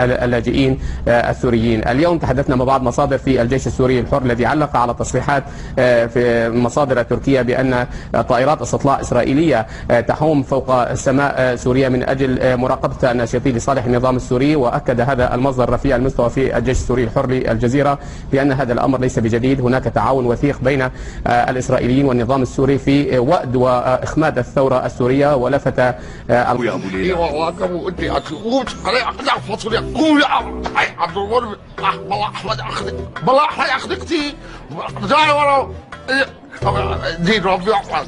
اللاجئين السوريين. اليوم تحدثنا مع بعض مصادر في الجيش السوري الحر الذي علق على تصريحات في مصادر تركية بأن طائرات استطلاع إسرائيلية تحوم فوق سماء سوريا من أجل مراقبة الناشطين لصالح النظام السوري. وأكد هذا المصدر رفيع المستوى في الجيش السوري الحر للجزيرة بأن هذا الأمر ليس بجديد، هناك تعاون وثيق بين الإسرائيليين والنظام السوري في وأد وإخماد الثورة السورية. ولفت قول عبد الغرب والله احمد اخذك والله احمد اخذكتي جاي ورا زيد ربي يحفظ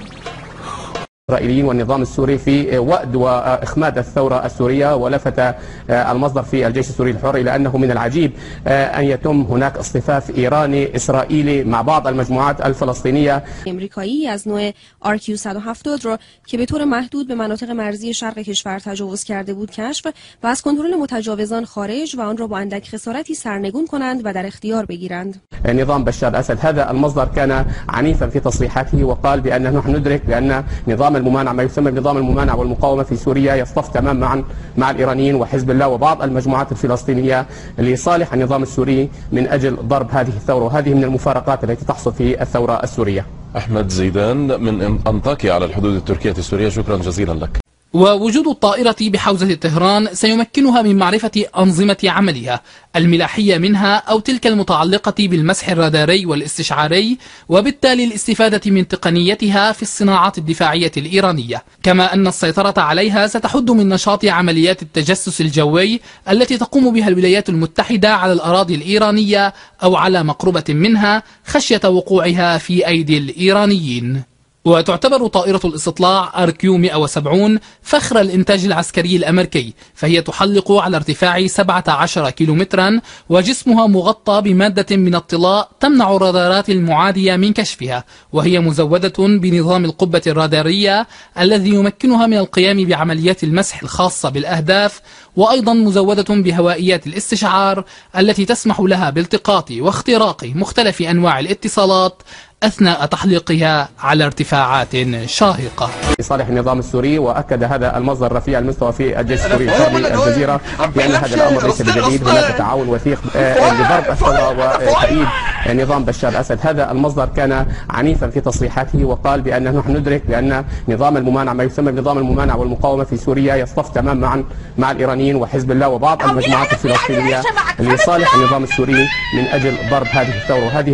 الإسرائيليين والنظام السوري في وأد وإخماد الثورة السورية. ولفت المصدر في الجيش السوري الحر إلى أنه من العجيب أن يتم هناك اصطفاف إيراني إسرائيلی مع بعض المجموعات الفلسطينية. امریکایی از نوع RQ-170 را که به طور محدود به مناطق مرزی شرق کشور تجاوز کرده بود کشف و از کنترل متجاوزان خارج و آن را با اندک خسارتی سرنگون کنند و در اختیار بگیرند. نظام بشار الأسد، هذا المصدر كان عنيفا في تصريحاته وقال بأن نحن ندرك بأن نظام الممانعة ما يسمى بنظام الممانعة والمقاومة في سوريا يصطف تماما مع الإيرانيين وحزب الله وبعض المجموعات الفلسطينية لصالح النظام السوري من أجل ضرب هذه الثورة، وهذه من المفارقات التي تحصل في الثورة السورية. أحمد زيدان من أنطاكيا على الحدود التركية السورية، شكرا جزيلا لك. ووجود الطائرة بحوزة طهران سيمكنها من معرفة أنظمة عملها الملاحية منها أو تلك المتعلقة بالمسح الراداري والاستشعاري، وبالتالي الاستفادة من تقنيتها في الصناعات الدفاعية الإيرانية، كما أن السيطرة عليها ستحد من نشاط عمليات التجسس الجوي التي تقوم بها الولايات المتحدة على الأراضي الإيرانية أو على مقربة منها خشية وقوعها في أيدي الإيرانيين. وتعتبر طائرة الاستطلاع RQ-170 فخر الإنتاج العسكري الأمريكي، فهي تحلق على ارتفاع 17 كيلومترا وجسمها مغطى بمادة من الطلاء تمنع الرادارات المعادية من كشفها، وهي مزودة بنظام القبة الرادارية الذي يمكنها من القيام بعمليات المسح الخاصة بالأهداف، وأيضا مزودة بهوائيات الاستشعار التي تسمح لها بالتقاط واختراق مختلف أنواع الاتصالات أثناء تحليقها على ارتفاعات شاهقة لصالح النظام السوري. وأكد هذا المصدر رفيع المستوى في الجيش السوري الحر للجزيرة بأن هذا الأمر ليس بجديد، هناك تعاون وثيق لضرب الثورة وتأييد نظام بشار الأسد. هذا المصدر كان عنيفا في تصريحاته وقال بأن نحن ندرك بأن نظام الممانعة ما يسمى بنظام الممانعة والمقاومة في سوريا يصطف تماما مع الإيرانيين وحزب الله وبعض المجموعات الفلسطينية لصالح النظام السوري من أجل ضرب هذه الثورة، وهذه